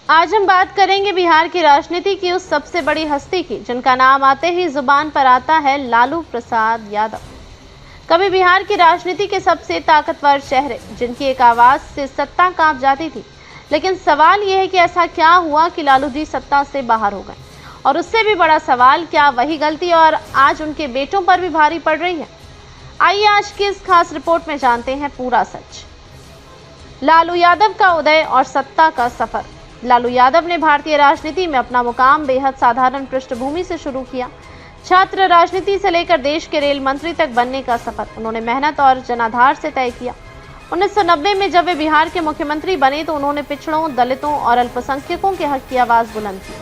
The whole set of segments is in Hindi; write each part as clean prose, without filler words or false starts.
आज हम बात करेंगे बिहार की राजनीति की उस सबसे बड़ी हस्ती की जिनका नाम आते ही जुबान पर आता है लालू प्रसाद यादव। कभी बिहार की राजनीति के सबसे ताकतवर चेहरे जिनकी एक आवाज से सत्ता कांप जाती थी, लेकिन सवाल यह है कि ऐसा क्या हुआ कि लालू जी सत्ता से बाहर हो गए। और उससे भी बड़ा सवाल, क्या वही गलती और आज उनके बेटों पर भी भारी पड़ रही है। आइए आज की इस खास रिपोर्ट में जानते हैं पूरा सच। लालू यादव का उदय और सत्ता का सफर। लालू यादव ने भारतीय राजनीति में अपना मुकाम बेहद साधारण पृष्ठभूमि से शुरू किया। छात्र राजनीति से लेकर देश के रेल मंत्री तक बनने का सफर उन्होंने मेहनत और जनाधार से तय किया। 1990 में जब वे बिहार के मुख्यमंत्री बने तो उन्होंने पिछड़ों, दलितों और अल्पसंख्यकों के हक की आवाज बुलंद की।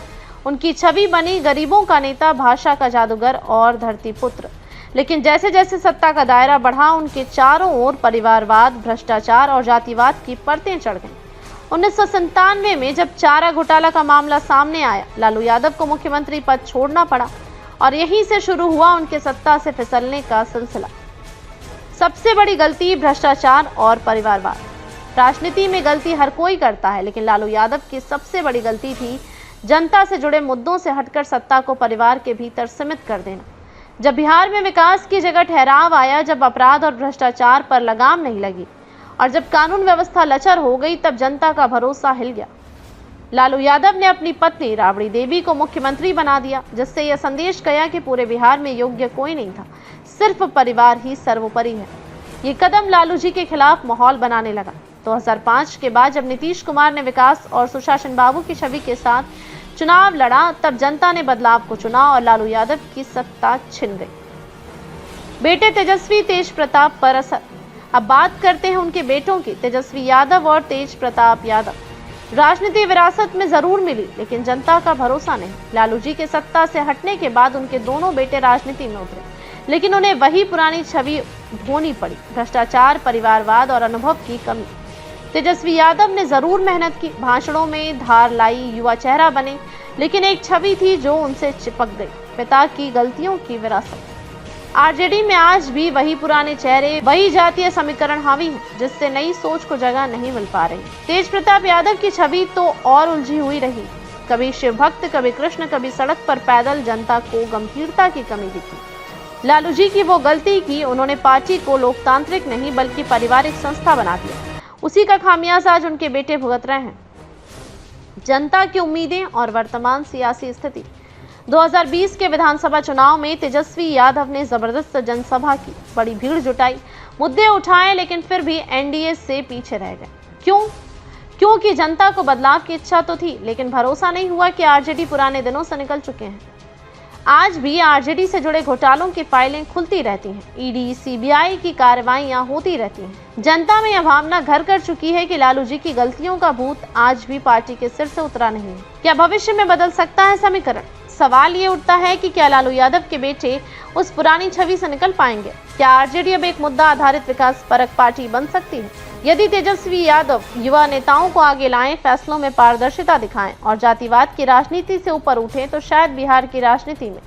उनकी छवि बनी गरीबों का नेता, भाषा का जादूगर और धरती पुत्र। लेकिन जैसे जैसे सत्ता का दायरा बढ़ा, उनके चारों ओर परिवारवाद, भ्रष्टाचार और जातिवाद की परतें चढ़ गईं। 1997 में जब चारा घोटाला का मामला सामने आया, लालू यादव को मुख्यमंत्री पद छोड़ना पड़ा और यहीं से शुरू हुआ उनके सत्ता से फिसलने का सिलसिला। सबसे बड़ी गलती, भ्रष्टाचार और परिवारवाद। राजनीति में गलती हर कोई करता है, लेकिन लालू यादव की सबसे बड़ी गलती थी जनता से जुड़े मुद्दों से हटकर सत्ता को परिवार के भीतर सीमित कर देना। जब बिहार में विकास की जगह ठहराव आया, जब अपराध और भ्रष्टाचार पर लगाम नहीं लगी और जब कानून व्यवस्था लचर हो गई, तब जनता का भरोसा हिल गया। लालू यादव ने अपनी पत्नी राबड़ी देवी को मुख्यमंत्री बना दिया, जिससे यह संदेश गया कि पूरे बिहार में योग्य कोई नहीं था, सिर्फ परिवार ही सर्वोपरि है। ये कदम लालू जी के खिलाफ माहौल बनाने लगा। 2005 के बाद जब नीतीश कुमार ने विकास और सुशासन बाबू की छवि के साथ चुनाव लड़ा, तब जनता ने बदलाव को चुना और लालू यादव की सत्ता छिन गई। बेटे तेजस्वी तेज प्रताप पर असर। अब बात करते हैं उनके बेटों की, तेजस्वी यादव और तेज प्रताप यादव। राजनीति विरासत में जरूर मिली, लेकिन जनता का भरोसा नहीं। लालू जी के सत्ता से हटने के बाद उनके दोनों बेटे राजनीति में उतरे, लेकिन उन्हें वही पुरानी छवि ढोनी पड़ी। भ्रष्टाचार, परिवारवाद और अनुभव की कमी। तेजस्वी यादव ने जरूर मेहनत की, भाषणों में धार लाई, युवा चेहरा बने, लेकिन एक छवि थी जो उनसे चिपक गई, पिता की गलतियों की विरासत। आरजेडी में आज भी वही पुराने चेहरे, वही जातीय समीकरण हावी है, जिससे नई सोच को जगह नहीं मिल पा रही। तेज प्रताप यादव की छवि तो और उलझी हुई रही। कभी शिव भक्त, कभी कृष्ण, कभी सड़क पर पैदल। जनता को गंभीरता की कमी दिखी। लालू जी की वो गलती की, उन्होंने पार्टी को लोकतांत्रिक नहीं बल्कि पारिवारिक संस्था बना दिया। उसी का खामियाजा आज उनके बेटे भुगत रहे हैं। जनता की उम्मीदें और वर्तमान सियासी स्थिति। 2020 के विधानसभा चुनाव में तेजस्वी यादव ने जबरदस्त जनसभा की, बड़ी भीड़ जुटाई, मुद्दे उठाए, लेकिन फिर भी एनडीए से पीछे रह गए। क्योंकि जनता को बदलाव की इच्छा तो थी, लेकिन भरोसा नहीं हुआ कि आरजेडी पुराने दिनों से निकल चुके हैं। आज भी आरजेडी से जुड़े घोटालों की फाइलें खुलती रहती हैं, ईडी, सीबीआई की कार्रवाइयां होती रहती हैं। जनता में यह भावना घर कर चुकी है कि लालू जी की गलतियों का भूत आज भी पार्टी के सिर से उतरा नहीं है। क्या भविष्य में बदल सकता है समीकरण? सवाल ये उठता है कि क्या लालू यादव के बेटे उस पुरानी छवि से निकल पाएंगे? क्या आरजेडी अब एक मुद्दा आधारित विकास परक पार्टी बन सकती है? यदि तेजस्वी यादव युवा नेताओं को आगे लाएं, फैसलों में पारदर्शिता दिखाएं और जातिवाद की राजनीति से ऊपर उठें, तो शायद बिहार की राजनीति में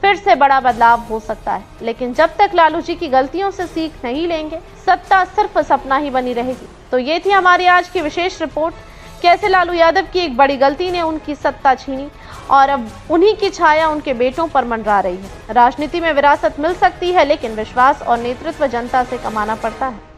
फिर से बड़ा बदलाव हो सकता है। लेकिन जब तक लालू जी की गलतियों से सीख नहीं लेंगे, सत्ता सिर्फ सपना ही बनी रहेगी। तो ये थी हमारी आज की विशेष रिपोर्ट, कैसे लालू यादव की एक बड़ी गलती ने उनकी सत्ता छीनी और अब उन्हीं की छाया उनके बेटों पर मंडरा रही है। राजनीति में विरासत मिल सकती है, लेकिन विश्वास और नेतृत्व जनता से कमाना पड़ता है।